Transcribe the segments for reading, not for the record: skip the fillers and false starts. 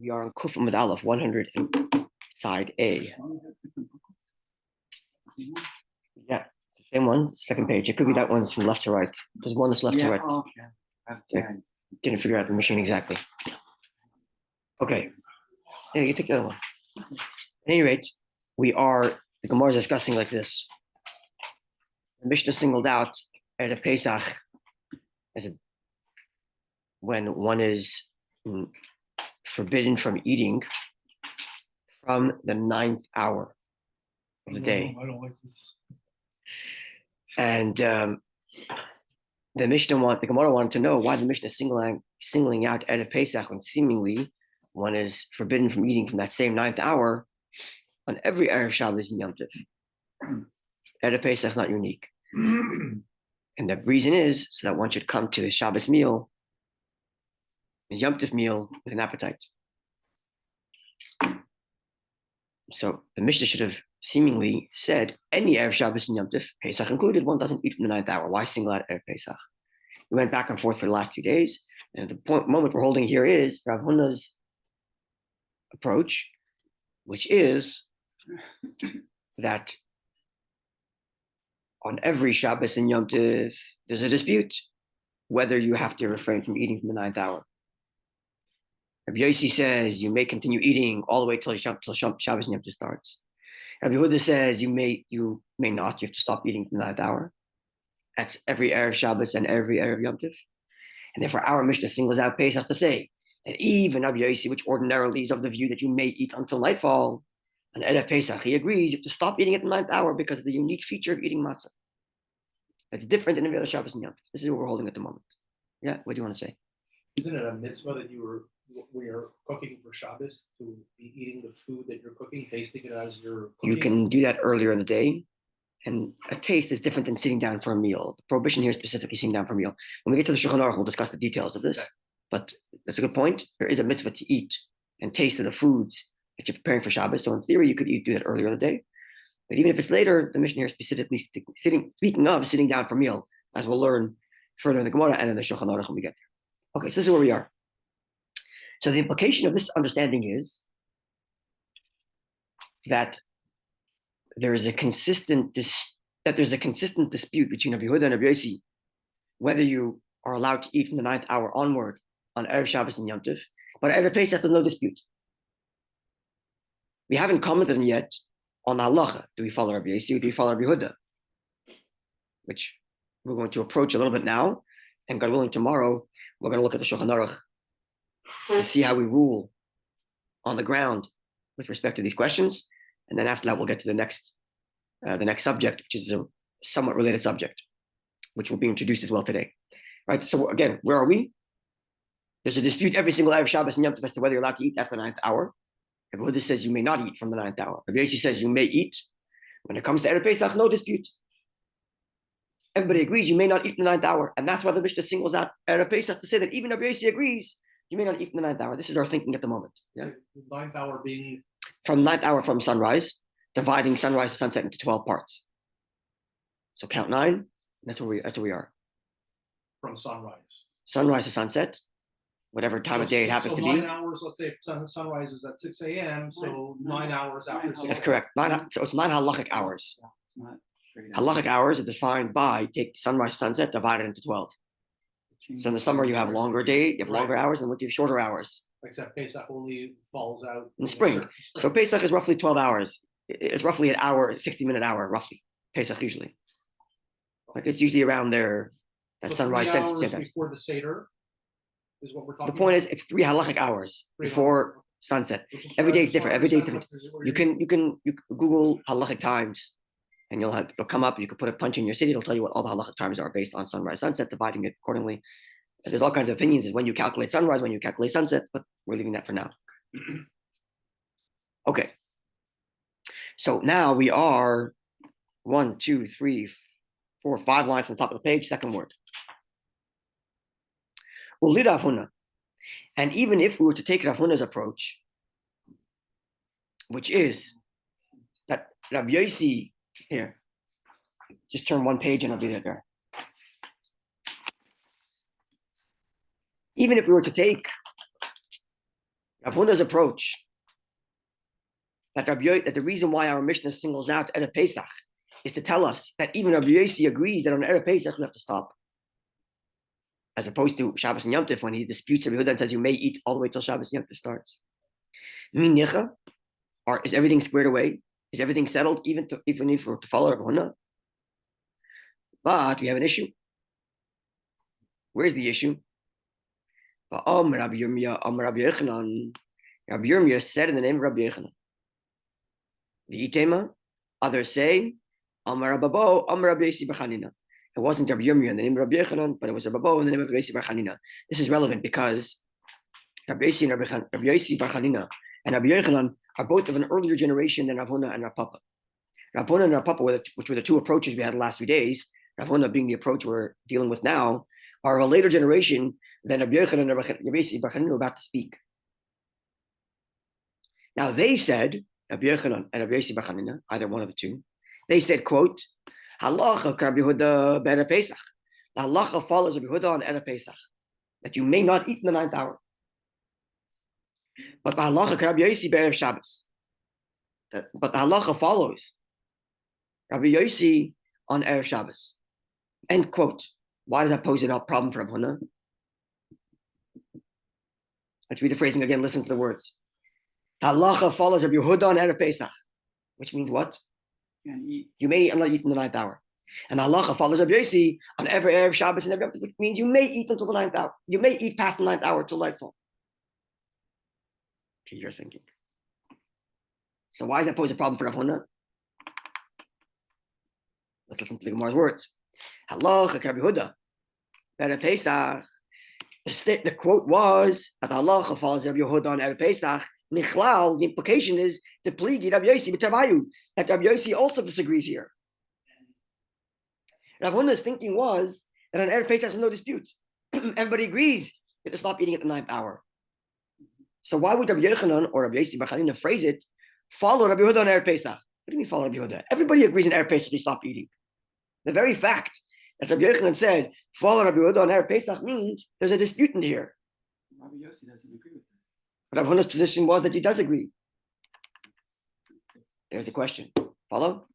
We are on Kuf Amud Aleph, 100 and side A. Yeah, same one, second page. It could be that one's from left to right. There's one that's left to right. Okay. Didn't figure out the machine exactly. Okay. Yeah, you take the other one. At any rate, the Gemara is discussing like this. The Mishnah singled out Erev Pesach as when one is forbidden from eating from the 9th hour of the day. I don't like this. And the Gemara wanted to know why the Mishnah is singling out Erev Pesach when seemingly one is forbidden from eating from that same 9th hour on every Erev Shabbos and Yom Tov. Erev Pesach is not unique. And the reason is so that one should come to his Shabbos meal, his Yom Tov meal, with an appetite. So the Mishnah should have seemingly said any Erev Shabbos and Yom Tov, Pesach included, one doesn't eat from the 9th hour. Why single out Erev Pesach? We went back and forth for the last 2 days, and the moment we're holding here is Rav Huna's approach, which is that on every Shabbos and Yom Tov, there's a dispute whether you have to refrain from eating from the 9th hour. Rabbi Yossi says you may continue eating all the way till Shabbos and Yom Tov starts. Rabbi Huda says you may not. You have to stop eating from the 9th hour. That's every Erev Shabbos and every Erev Yom Tov. And therefore, our Mishnah singles out Pesach to say that even Rabbi Yossi, which ordinarily is of the view that you may eat until nightfall, on Erev Pesach, he agrees you have to stop eating at the 9th hour because of the unique feature of eating matzah. That's different than every other Shabbos and Yom Tov. This is what we're holding at the moment. Yeah, what do you want to say? Isn't it a mitzvah that when you're cooking for Shabbos, to be eating the food that you're cooking, tasting it as you're cooking? You can do that earlier in the day, and a taste is different than sitting down for a meal. The prohibition here is specifically sitting down for a meal. When we get to the Shulchan Aruch, we'll discuss the details of this. Okay. But that's a good point. There is a mitzvah to eat and taste of the foods that you're preparing for Shabbos. So in theory, you could do that earlier in the day. But even if it's later, the Mishnah here specifically speaking of sitting down for a meal, as we'll learn further in the Gemara and in the Shulchan Aruch when we get there. Okay, so this is where we are. So the implication of this understanding is that there's a consistent dispute between Rabbi Yehuda and Rabbi Yossi whether you are allowed to eat from the 9th hour onward on Erev Shabbos and Yom Tov, but Erev Pesach there's no dispute. We haven't commented yet on the halacha. Do we follow Rabbi Yossi or do we follow Rabbi Yehuda? Which we're going to approach a little bit now, and God willing, tomorrow we're going to look at the Shulchan Aruch to see how we rule on the ground with respect to these questions, and then after that we'll get to the next subject, which is a somewhat related subject, which will be introduced as well today. Right. So again, where are we? There's a dispute every single Erev Shabbos and Yom Tov as to whether you're allowed to eat after the 9th hour. Rabbi Huda says you may not eat from the 9th hour. Rabbi Yossi says you may eat. When it comes to Erev Pesach, no dispute. Everybody agrees you may not eat from the 9th hour, and that's why the Mishnah singles out Erev Pesach to say that even Rabbi Yossi agrees you may not eat from the 9th hour. This is our thinking at the moment. Yeah. The 9th hour being from 9th hour from sunrise, dividing sunrise to sunset into 12 parts. So count 9. That's where we are. From sunrise. Sunrise to sunset, whatever time of day it happens to be. 9 hours. Let's say if sunrise is at 6 a.m. So 9 hours after 6. That's correct. So it's 9 halachic hours. Halachic hours are defined by take sunrise to sunset divided into 12. So in the summer you have longer day, you have longer hours, and you have shorter hours. Except Pesach only falls out in spring. So Pesach is roughly 12 hours. It's roughly an hour, 60-minute hour, roughly. Pesach usually. Like it's usually around there. That so sunrise 3 hours before the Seder is what we're talking about. The point is, it's 3 halachic hours before sunset. Every day is different. Every day is different. You can Google halachic times, and it'll come up. You can put a punch in your city. It'll tell you what all the halachic times are based on sunrise, sunset, dividing it accordingly. And there's all kinds of opinions as when you calculate sunrise, when you calculate sunset, but we're leaving that for now. Okay. So now we are 1, 2, 3, 4, 5 lines from the top of the page, second word. And even if we were to take Rav Huna's approach, which is that Rabbi Yossi, here, just turn one page and I'll do that there. Even if we were to take Rav Huna's approach that the reason why our Mishnah singles out Erev Pesach is to tell us that even Rabbi Yossi agrees that on Erev Pesach we have to stop, as opposed to Shabbos and Yom Tov when he disputes Rabbi Yehuda and says you may eat all the way till Shabbos and Yom Tov starts. Or is everything squared away? Is everything settled even if we're to follow Rabbi Huna? But we have an issue. Where's the issue? Rabbi Yirmiyah said in the name of Rabbi Yochanan. V'itema, others say, Amar Rababo, Amar Rabbi Yossi bar Chanina. It wasn't Rabbi Yirmiyah in the name of Rabbi Yochanan, but it was Rababo in the name of Rabbi Yossi bar Chanina. This is relevant because Rabbi Yossi bar Chanina and Rabbi Yochanan are both of an earlier generation than Rav Huna and Rav Papa. Rav Huna and Rav Papa, which were the two approaches we had the last few days, Rav Huna being the approach we're dealing with now, are a later generation than Rabbi Yochanan and Rabbi Yossi bar Chanina are about to speak. Now they said, Rabbi Yochanan and Rabbi Yossi bar Chanina, either one of the two, they said, quote, Halacha Rabbi Yehuda be'erev Pesach. The halacha follows Rabbi Yehuda on Erev Pesach, that you may not eat in the ninth hour. But the halacha Rabbi Yossi be'erev Shabbos. But the halacha follows Rabbi Yossi on Erev Shabbos. End quote. Why does that pose a problem for Rabbi Huna? Let's read the phrasing again. Listen to the words. Halacha follows Rabbi Yehuda on Erev Pesach, which means what? You may eat and not eat in the ninth hour. And halacha follows Rabbi Yossi on every Erev Shabbos and every other, which means you may eat until the ninth hour. You may eat past the ninth hour till nightfall. Okay, you're thinking. So why does that pose a problem for Rav Huna? Let's listen to the Gemara's words. Halacha Rabbi Yehuda be'erev Pesach. The quote was that halacha follows Rabbi Yehuda on Erev Pesach. Michlal, the implication is the pligi Rabbi Yossi b'tavayu, that Rabbi Yossi also disagrees here. Rav Huna's thinking was that on Erev Pesach there's no dispute. Everybody agrees that to stop eating at the ninth hour. So why would Rabbi Yochanan or Rabbi Yossi bar Chanina phrase it, follow Rabbi Yehuda on Erev Pesach? What do you mean follow Rabbi Yehuda? Everybody agrees in Erev Pesach you stop eating. The very fact that Rabbi Yochanan said, follow Rabbi Yehuda on Erev Pesach means there's a dispute in here. Rabbi Yossi doesn't agree with that. But Rav Huna's position was that he does agree. There's the question. Follow?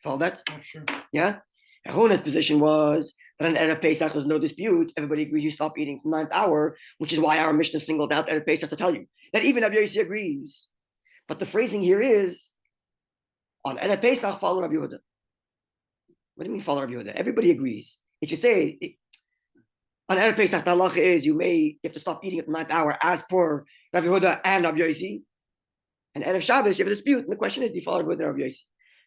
Follow that? Sure. Yeah? Rav Huna's position was that on Erev Pesach there's no dispute. Everybody agrees you stop eating from the ninth hour, which is why our Mishnah singled out Erev Pesach to tell you that even Rabbi Yossi agrees. But the phrasing here is, on Erev Pesach, follow Rabbi Yehuda. What do you mean follow Rabbi Yehuda? Everybody agrees. It should say, on Erev Pesach, the halacha is you have to stop eating at the ninth hour as per Rabbi Yehuda and Rabbi Yossi. And Erev Shabbos, you have a dispute. And the question is, do you follow Rabbi Yehuda and Rabbi Yossi?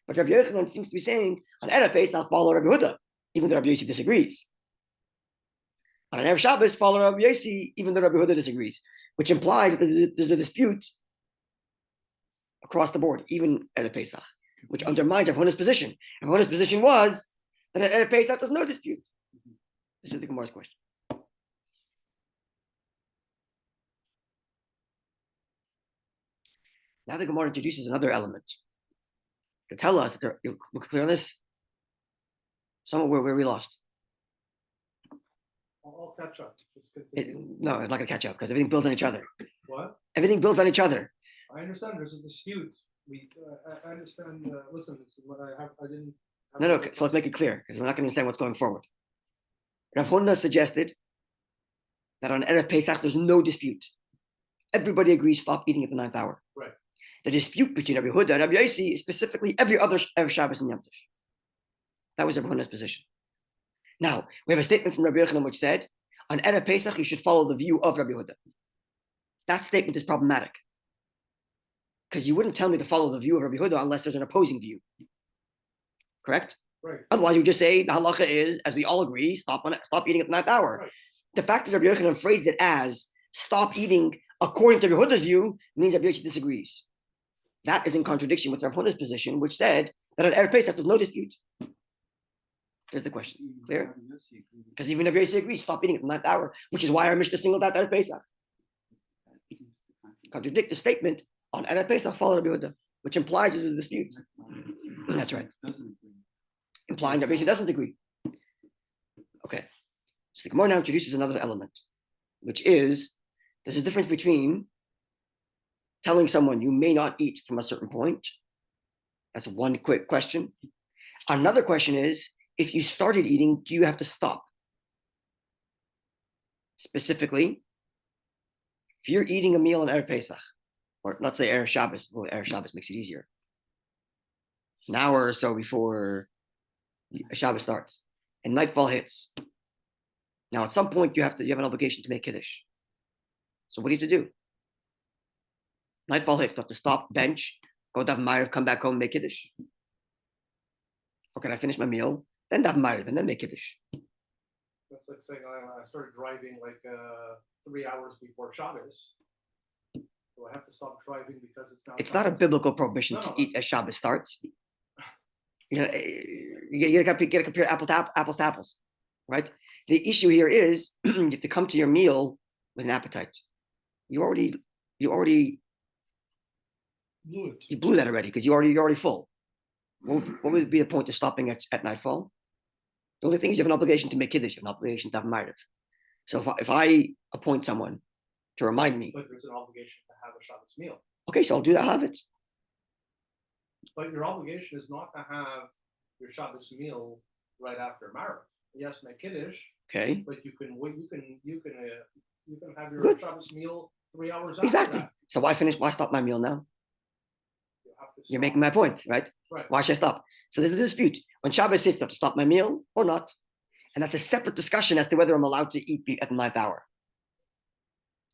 But Rabbi Yochanan seems to be saying, on Erev Pesach, follow Rabbi Yehuda, even though Rabbi Yossi disagrees. On Erev Shabbos, follow Rabbi Yossi, even though Rabbi Yehuda disagrees, which implies that there's a dispute across the board, even Erev Pesach, which undermines Rav Huna's position. Rav Huna's position was that at Erev Pesach, there's no dispute. This is the Gemara's question. Now the Gemara introduces another element to tell us that you look clear on this. Somewhat where we lost. I'll catch up. No, it's not going to catch up because everything builds on each other. What? Everything builds on each other. I understand there's a dispute. I understand. Listen, this is what I have. I didn't. No. So let's make it clear because we're not going to understand what's going forward. Rav Huna suggested that on Erev Pesach there's no dispute. Everybody agrees stop eating at the ninth hour. Right. The dispute between Rabbi Yehuda and Rabbi Yossi is specifically every other Erev Shabbos and Yom Tov. That was Rabbi Huna's position. Now, we have a statement from Rabbi Yochanan which said, on Erev Pesach, you should follow the view of Rabbi Yehuda. That statement is problematic. Because you wouldn't tell me to follow the view of Rabbi Yehuda unless there's an opposing view. Correct? Right. Otherwise, you would just say the halacha is, as we all agree, stop eating at the ninth hour. Right. The fact that Rabbi Yochanan phrased it as stop eating according to Rabbi Yehuda's view means Rabbi Yossi disagrees. That is in contradiction with Rav Huna's position, which said that on Erev Pesach there's no dispute. Here's the question. Clear? Because even Rabbi Yossi agrees, stop eating at the ninth hour, which is why our Mishnah singled out Erev Pesach. Contradict the statement on Erev Pesach, follow Rabbi Yehuda, which implies there's a dispute. That's right. Implying Rabbi Yossi doesn't agree. Okay. So the Gemara now introduces another element, which is there's a difference between telling someone you may not eat from a certain point. That's one quick question. Another question is, if you started eating, do you have to stop? Specifically, if you're eating a meal on Erev Pesach, or let's say Erev Shabbos, well, Erev Shabbos makes it easier. An hour or so before Shabbos starts, and nightfall hits. Now, at some point, you have an obligation to make Kiddush. So what do you have to do? Nightfall hits, you have to stop, bench, go daven Ma'ariv, come back home, make Kiddush. Or can I finish my meal, then daven Ma'ariv, and then make Kiddush? That's like saying I started driving like 3 hours before Shabbos. Do I have to stop driving because it's now? It's not a biblical prohibition to eat as Shabbos starts. You gotta compare apples to apples, right? The issue here is you have to come to your meal with an appetite. You already blew that already because you're already full. What would be the point of stopping at nightfall? The only thing is you have an obligation to make Kiddush, you have an obligation to have Ma'ariv. So if I appoint someone to remind me, but there's an obligation to have a Shabbos meal. Okay, so I'll do that. I'll have it. But your obligation is not to have your Shabbos meal right after Ma'ariv. Yes, make Kiddush. Okay. But you can have your Good. Shabbos meal 3 hours after Exactly. that. So why stop my meal now? You're stop. making my point, right? Right. Why should I stop? So there's a dispute. When Shabbos hits, do I have to stop my meal or not? And that's a separate discussion as to whether I'm allowed to eat at the 9th hour.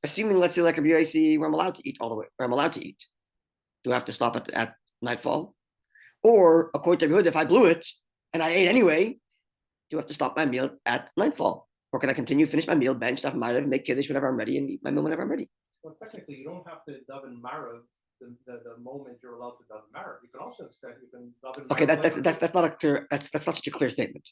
Assuming, let's say, like Rabbi Levi, where I'm allowed to eat all the way, or I'm allowed to eat, do I have to stop at nightfall? Or according to Rabbi Yehuda, if I blew it and I ate anyway, do I have to stop my meal at nightfall? Or can I continue, finish my meal, bench, stuff, make Kiddush whenever I'm ready, and eat my meal whenever I'm ready? Well, technically, you don't have to daven Ma'ariv the moment you're allowed to daven Ma'ariv. You can also extend. You can daven Ma'ariv. Okay, that's not a clear. That's not such a clear statement,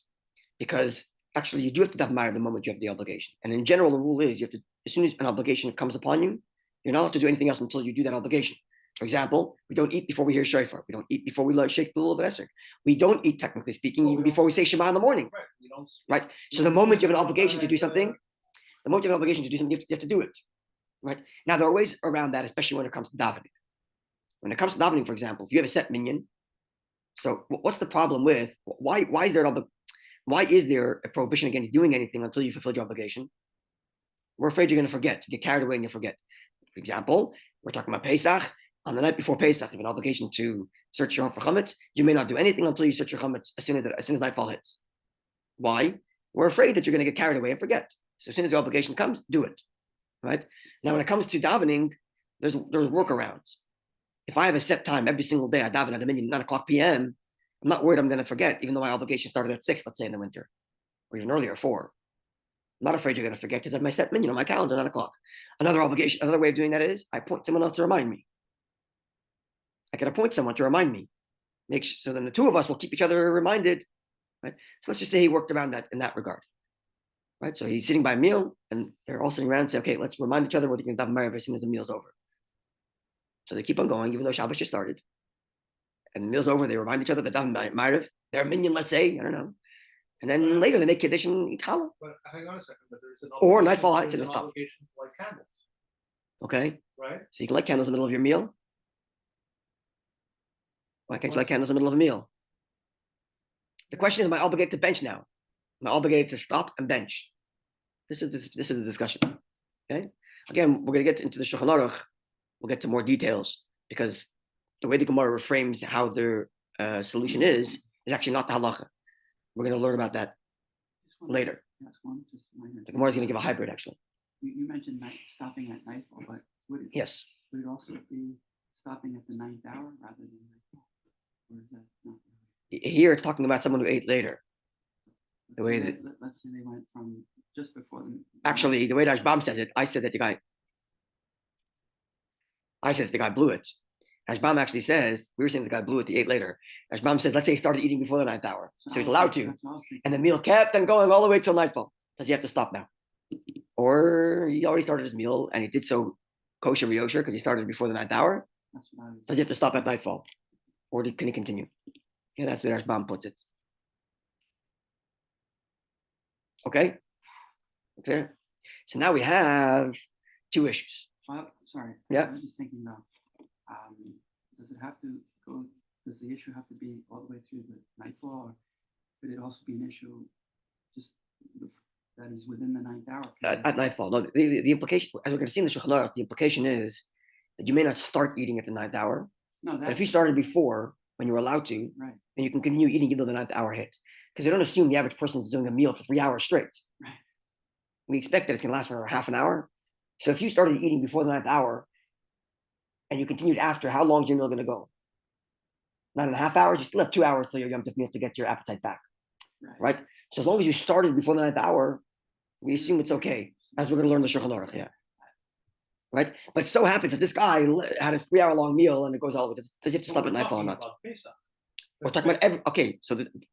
because actually you do have to daven Ma'ariv the moment you have the obligation. And in general, the rule is you have to, as soon as an obligation comes upon you, you're not allowed to do anything else until you do that obligation. For example, we don't eat before we hear shofar. We don't eat before we shake the lulav esrog. We don't eat, technically speaking, even before we say Shema in the morning. Right. You don't. Right. So the moment you have an obligation to do something, you have to do it. Right. Now there are ways around that, especially when it comes to davening. When it comes to davening, for example, if you have a set minyan, so what's the problem with why is there a prohibition against doing anything until you fulfill your obligation? We're afraid you're going to forget, you get carried away and you forget. For example, we're talking about Pesach. On the night before Pesach, you have an obligation to search your home for chametz. You may not do anything until you search your chametz as soon as nightfall hits. Why? We're afraid that you're going to get carried away and forget. So as soon as the obligation comes, do it. Right? Now, when it comes to davening, there's workarounds. If I have a set time every single day, I daven at a minyan 9:00 p.m., I'm not worried I'm going to forget, even though my obligation started at 6, let's say in the winter, or even earlier, 4. I'm not afraid you're going to forget because I have my set minyan on my calendar, 9:00. Another way of doing that is I appoint someone else to remind me. I can appoint someone to remind me. So then the two of us will keep each other reminded. Right? So let's just say he worked around that in that regard. Right? So he's sitting by a meal and they're all sitting around and say, okay, let's remind each other we're going to daven Ma'ariv as soon as the meal's over. So they keep on going, even though Shabbos just started. And the meal's over, they remind each other that daven Ma'ariv, they're a minyan, let's say, I don't know. And then later they make Kiddush and eat challah. But hang on a second, but there's an or nightfall there's to an stop. obligation to light candles, Okay. right? So you can light candles in the middle of your meal. Why can't you light candles in the middle of a meal? The question is, am I obligated to bench now? Am I obligated to stop and bench? This is the discussion. Okay. Again, we're going to get into the Shulchan Aruch. We'll get to more details because the way the Gemara reframes how their solution is actually not the halacha. We're going to learn about that later. The Gemara is going to give a hybrid, actually. You mentioned stopping at nightfall, but would it also be stopping at the 9th hour rather than nightfall? Or is that not really? Here it's talking about someone who ate later. The way that, let's say they went from just before the. Actually, the way that Ashbam says it, I said that the guy blew it. Ashbam actually says, we were saying the guy blew it, he ate later. Ashbam says, let's say he started eating before the 9th hour. So he's allowed to. And the meal kept on going all the way till nightfall. Does he have to stop now? Or he already started his meal and he did so kosher yosher because he started before the 9th hour? Does he have to stop at nightfall? Or can he continue? Yeah, that's where Ashbam puts it. Okay? Okay. So now we have two issues. Sorry. Yeah. I was just thinking about does it have to go? Does the issue have to be all the way through the nightfall, or could it also be an issue just that is within the 9th hour? At nightfall. No, the implication, as we're going to see in the Shulchan Aruch, the implication is that you may not start eating at the 9th hour. No, but if you started before, when you were allowed to, right, then you can continue eating even though the 9th hour hit. Because we don't assume the average person is doing a meal for 3 hours straight. Right. We expect that it's going to last for half an hour. So if you started eating before the 9th hour and you continued after, how long is your meal going to go? 9.5 hours? You still have 2 hours till your Yom Tov meal to get your appetite back. Right? So as long as you started before the 9th hour, we assume it's okay, as we're going to learn the Shulchan Aruch. Yeah. Right? But it so happens that this guy had a 3 hour long meal and it goes all the way. Does he have to stop at nightfall or not? We're talking about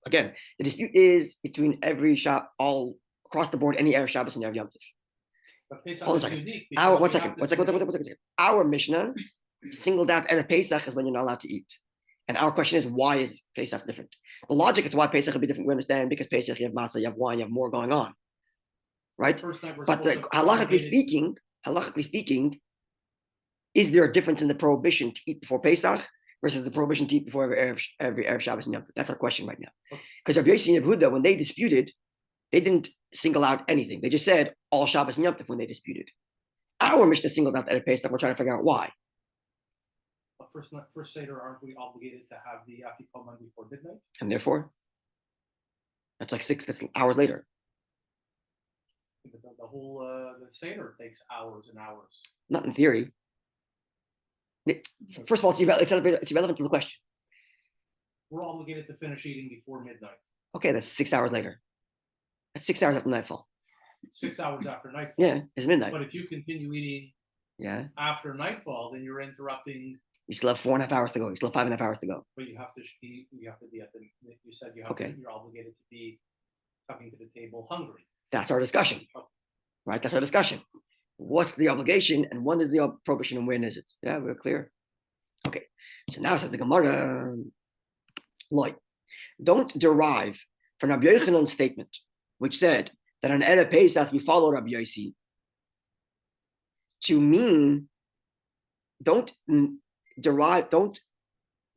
again, the dispute is between every shop, all across the board, any Erev Shabbos and Erev Yom Tov. Hold on a second. One second. Our Mishnah singled out Erev Pesach as when you're not allowed to eat. And our question is, why is Pesach different? The logic is why Pesach would be different. We understand because Pesach, you have matzah, you have wine, you have more going on. Right? But halachically speaking, is there a difference in the prohibition to eat before Pesach versus the prohibition to eat before every Erev Shabbos and Yom Tov? That's our question right now. Because Rabbi Yossi and Rabbi Yehuda, when they disputed, they didn't single out anything. They just said all Shabbos and Yom Tov when they disputed. Our Mishnah singled out Erev Pesach. We're trying to figure out why. First Seder, aren't we obligated to have the Afikoman before midnight? And therefore, that's hours later. The whole the Seder takes hours and hours. Not in theory. First of all, it's irrelevant to the question. We're obligated to finish eating before midnight. Okay, that's 6 hours later. That's 6 hours after nightfall. 6 hours after nightfall. Yeah, it's midnight. But if you continue eating after nightfall, then you're interrupting. You still have 4.5 hours to go. You still have 5.5 hours to go. But you have to be at the. You said you have you're obligated to be coming to the table hungry. That's our discussion, right? That's our discussion. What's the obligation and when is the prohibition and when is it? Yeah, we're clear. Okay, so now it says the Gemara, like, don't derive from Rabbi Yochanan's statement, which said that on Erev Pesach you follow Rabbi Yossi, to mean, don't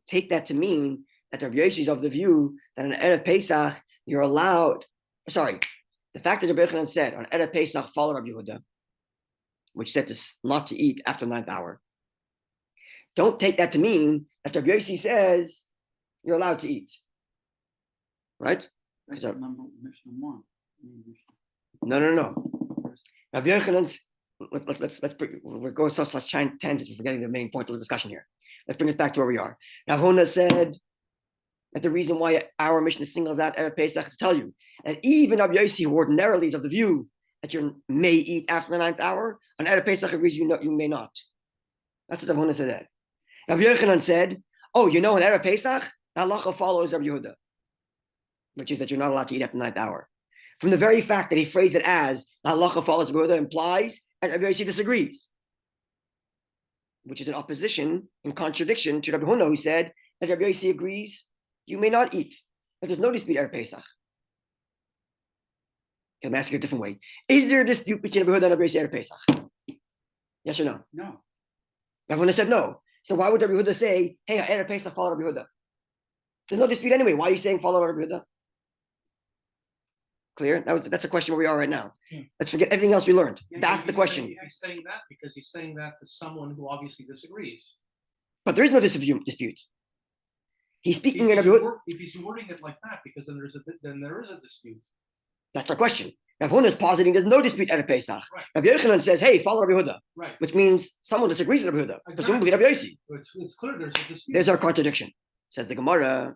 take that to mean that Rabbi Yossi is of the view that on Erev Pesach you're allowed. Sorry, the fact that Rabbi Yochanan said on Erev Pesach follow Rabbi Yehuda, which said not to eat after 9th hour. Don't take that to mean that Rabbi Yossi says you're allowed to eat, right? That's number Mishnah 1. No. Rabbi Yochanan's. We're going such tangents. We're forgetting the main point of the discussion here. Let's bring us back to where we are. Now, Huna said that the reason why our Mishnah singles out Erev Pesach is to tell you that even Rabbi Yossi, who ordinarily is of the view that you may eat after the 9th hour, on Erev Pesach agrees you may not. That's what Huna said. Rabbi Yochanan said, on Erev Pesach, the halacha follows Rabbi Yehuda, which is that you're not allowed to eat after the 9th hour. From the very fact that he phrased it as the halacha follows Rabbi Yehuda implies that Rabbi Yossi disagrees, which is in opposition, in contradiction to Rabbi Huna, who said that Rabbi Yossi agrees you may not eat, that there's no dispute Erev Pesach. I'm asking it a different way. Is there a dispute between Rabbi Yehuda and Rabbi Yossi Erev Pesach? Yes or no? No. Rabbi Huna said no. So why would Rabbi Yehuda say, hey, Erev Pesach, follow Rabbi Yehuda? There's no dispute anyway. Why are you saying follow Rabbi Yehuda? Clear? That's a question where we are right now. Let's forget everything else we learned. That's the question. He's saying that because he's saying that to someone who obviously disagrees. But there is no dispute. He's speaking in Rabbi Yehuda. If he's wording it like that, because then there is a dispute. That's our question. Rabbi Huna is positing there's no dispute at Pesach. Right. Rabbi Yochanan says, hey, follow Rabbi Yehuda. Right. Which means someone disagrees with Rabbi Yehuda. Exactly. Presumably Rabbi Yossi. It's clear there's a dispute. There's our contradiction. Says the Gemara,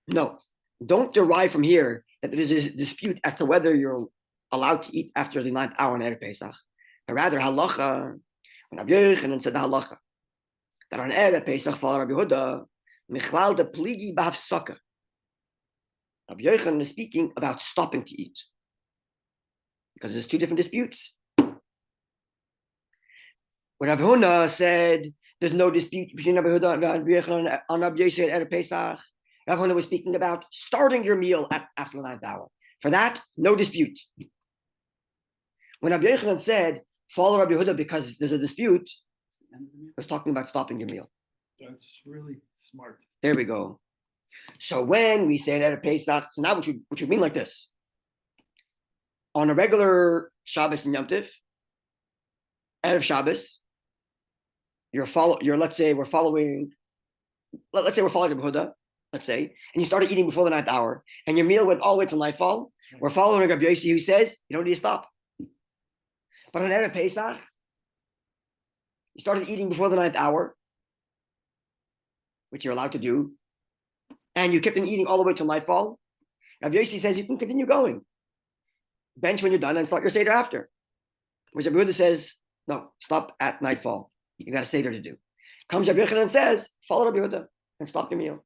no. Don't derive from here that there is a dispute as to whether you're allowed to eat after the 9th hour on Erev Pesach. But rather, halacha, when Rabbi Yochanan said the halacha, that on Erev Pesach follow Rabbi Yehuda, michlal de pligi b'hafsaka. Rabbi Yochanan is speaking about stopping to eat, because there's two different disputes. When Rabbi Huna said there's no dispute between Rabbi Yehuda and Rabbi Yochanan on Rabbi Yossi at Erev Pesach, Rabbi Huna was speaking about starting your meal after the 9th hour. For that, no dispute. When Rabbi Yochanan said follow Rabbi Yehuda because there's a dispute, he was talking about stopping your meal. That's really smart. There we go. So when we say that at Pesach, so now what you mean like this? On a regular Shabbos and Yom Tov, Erev Shabbos, let's say we're following Rabbi Huda, let's say, and you started eating before the 9th hour, and your meal went all the way till nightfall. We're following Rabbi Yossi, who says you don't need to stop. But on Erev Pesach, you started eating before the 9th hour, which you're allowed to do, and you kept on eating all the way till nightfall. Rabbi Yossi says you can continue going. Bench when you're done and start your Seder after. Which Rabbi Huda says, no, stop at nightfall. You got a Seder to do. Comes Rabbi Yochanan and says, follow Rabbi Huda and stop your meal.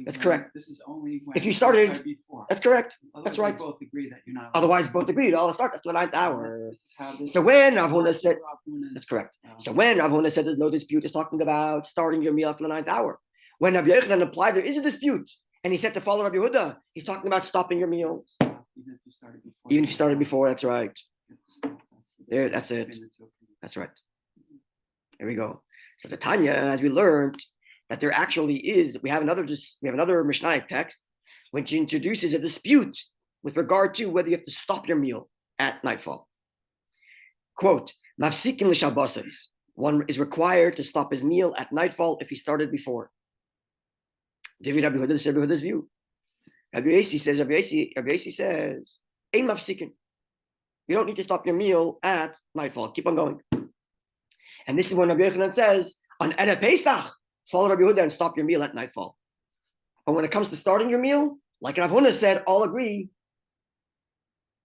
That's correct. This is only when if you started before. That's correct. Otherwise, that's right. Both agree that you're not. Otherwise, both agreed. I'll start after the 9th hour. So when Rav Huna said, that's correct. So when Rav Huna said there's no dispute, is talking about starting your meal after the 9th hour. When Rabbi Yochanan implied there is a dispute, and he said to follow Rabbi Huda, he's talking about stopping your meal. Even if you started before, that's right. There, that's it. That's right. There we go. So the Tanya, as we learned, that there actually is, we have another Mishnaic text which introduces a dispute with regard to whether you have to stop your meal at nightfall. Quote, Mafsikin l'Shabbosos. One is required to stop his meal at nightfall if he started before. David Rabbi Huda, this is Rabbi Huda's view. Rabbi Yossi says, Ein mafsikin. You don't need to stop your meal at nightfall. Keep on going. And this is when Rabbi Yochanan says, on Erev Pesach, follow Rabbi Huda and stop your meal at nightfall. But when it comes to starting your meal, like Rav Huna said, all agree,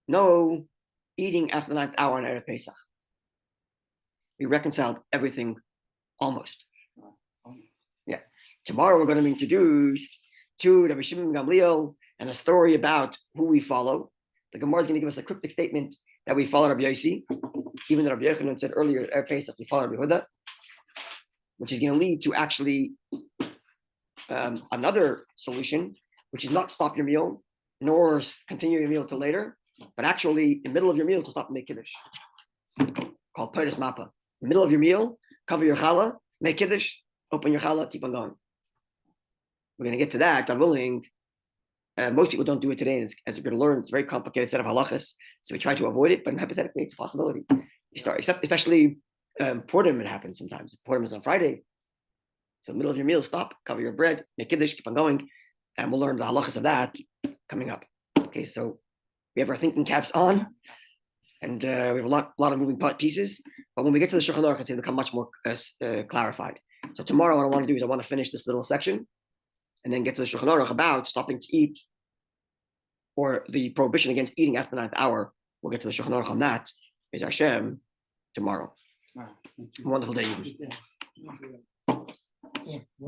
no eating after the 9th hour on Erev Pesach. We reconciled everything almost. Yeah. Tomorrow we're going to be introduced to Rabbi Shimon Gamliel and a story about who we follow. The Gemara is going to give us a cryptic statement that we follow Rabbi Yossi, even though Rabbi Yochanan said earlier, Erev Pesach, we follow Rabbi Huda, which is going to lead to actually another solution, which is not stop your meal, nor continue your meal till later, but actually in the middle of your meal to stop and make kiddush, called Peres Mappa. In the middle of your meal, cover your challah, make kiddush, open your challah, keep on going. We're going to get to that, God willing. Most people don't do it today, and as we're going to learn, it's a very complicated set of halachas, so we try to avoid it, but hypothetically, it's a possibility. You start, especially Purim, it happens sometimes. Purim is on Friday. So middle of your meal, stop, cover your bread, make kiddush, keep on going, and we'll learn the halachas of that coming up. Okay, so we have our thinking caps on, and we have a lot of moving pieces, but when we get to the Shulchan Aruch, it's going to become much more clarified. So tomorrow, what I want to do is I want to finish this little section, and then get to the Shulchan Aruch about stopping to eat, or the prohibition against eating after the 9th hour. We'll get to the Shulchan Aruch on that, is Hashem, tomorrow. Wonderful day.